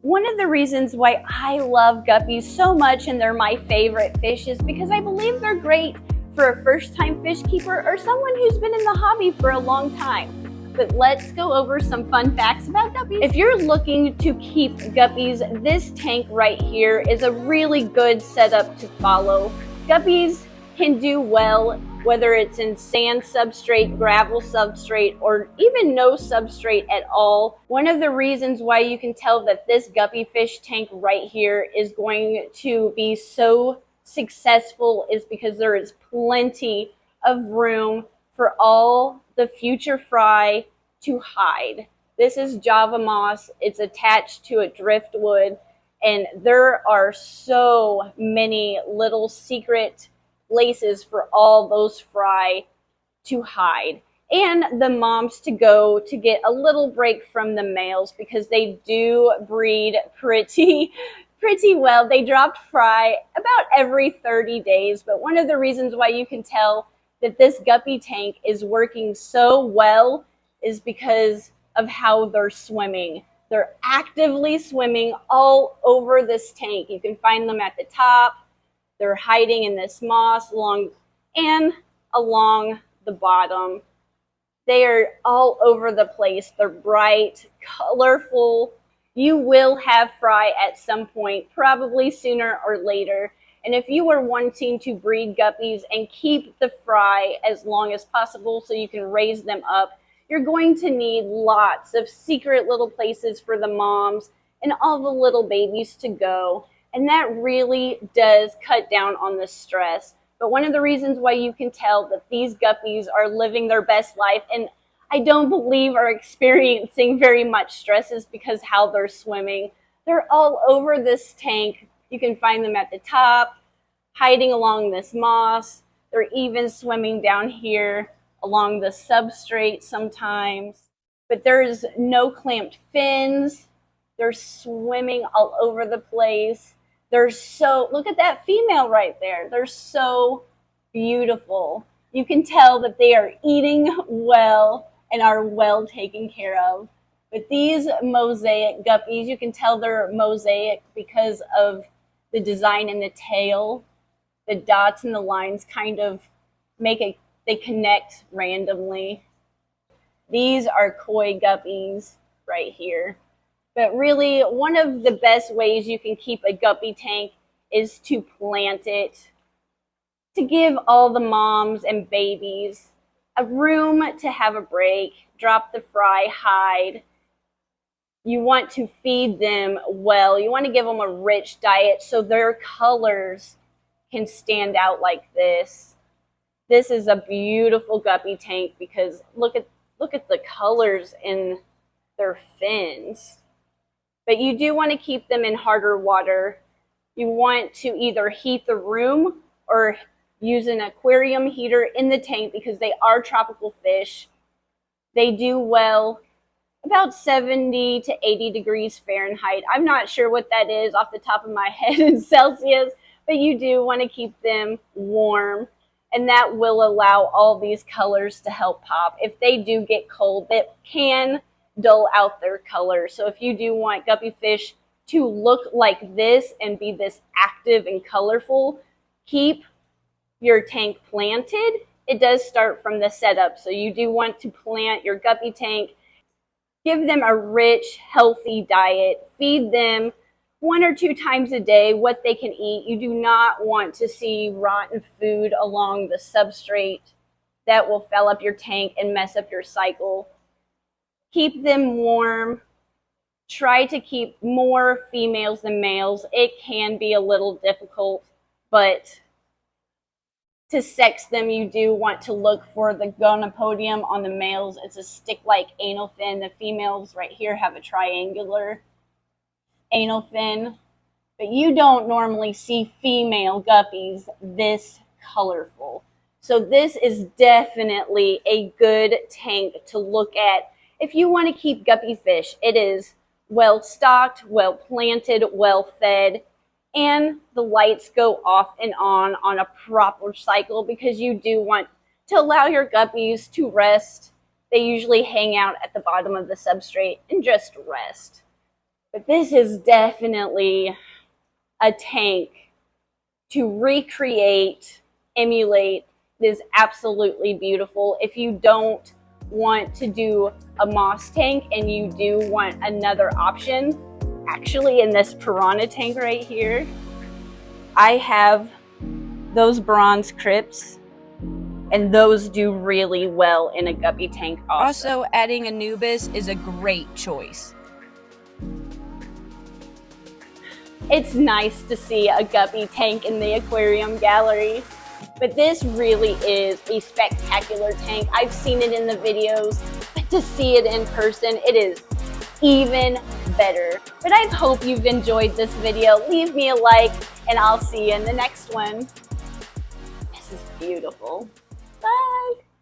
One of the reasons why I love guppies so much and they're my favorite fish is because I believe they're great for a first-time fish keeper or someone who's been in the hobby for a long time. But let's go over some fun facts about guppies. If you're looking to keep guppies, this tank right here is a really good setup to follow. Guppies can do well whether it's in sand substrate, gravel substrate, or even no substrate at all. One of the reasons why you can tell that this guppy fish tank right here is going to be so successful is because there is plenty of room for all the future fry to hide. This is Java moss. It's attached to a driftwood, and there are so many little secret places for all those fry to hide, and the moms to go to get a little break from the males because they do breed pretty well. They drop fry about every 30 days, but one of the reasons why you can tell that this guppy tank is working so well is because of how they're swimming. They're actively swimming all over this tank. You can find them at the top. They're hiding in this moss along the bottom. They are all over the place. They're bright, colorful. You will have fry at some point, probably sooner or later. And if you are wanting to breed guppies and keep the fry as long as possible so you can raise them up, you're going to need lots of secret little places for the moms and all the little babies to go. And that really does cut down on the stress. But one of the reasons why you can tell that these guppies are living their best life, and I don't believe are experiencing very much stress, is because how they're swimming. They're all over this tank. You can find them at the top, hiding along this moss. They're even swimming down here along the substrate sometimes. But there's no clamped fins. They're swimming all over the place. Look at that female right there. They're so beautiful. You can tell that they are eating well and are well taken care of. But these mosaic guppies, you can tell they're mosaic because of the design in the tail. The dots and the lines kind of they connect randomly. These are koi guppies right here. But really, one of the best ways you can keep a guppy tank is to plant it, to give all the moms and babies a room to have a break, drop the fry, hide. You want to feed them well. You want to give them a rich diet so their colors can stand out like this. This is a beautiful guppy tank because look at the colors in their fins. But you do want to keep them in harder water. You want to either heat the room or use an aquarium heater in the tank because they are tropical fish. They do well about 70 to 80 degrees Fahrenheit. I'm not sure what that is off the top of my head in Celsius, but you do want to keep them warm, and that will allow all these colors to help pop. If they do get cold, it can dull out their color. So if you do want guppy fish to look like this and be this active and colorful, keep your tank planted. It does start from the setup. So you do want to plant your guppy tank, give them a rich, healthy diet, feed them 1 or 2 times a day what they can eat. You do not want to see rotten food along the substrate. That will fill up your tank and mess up your cycle. Keep them warm. Try to keep more females than males. It can be a little difficult, but to sex them, you do want to look for the gonopodium on the males. It's a stick-like anal fin. The females right here have a triangular anal fin, but you don't normally see female guppies this colorful. So this is definitely a good tank to look at if you want to keep guppy fish. It is well stocked, well planted, well fed, and the lights go off and on a proper cycle because you do want to allow your guppies to rest. They usually hang out at the bottom of the substrate and just rest. But this is definitely a tank to recreate, emulate. It is absolutely beautiful. If you don't want to do a moss tank and you do want another option, actually in this piranha tank right here, I have those bronze crypts, and those do really well in a guppy tank also. Also, adding Anubis is a great choice. It's nice to see a guppy tank in the aquarium gallery, but this really is a spectacular tank. I've seen it in the videos, but to see it in person, it is even better. But I hope you've enjoyed this video. Leave me a like, and I'll see you in the next one. This is beautiful. Bye.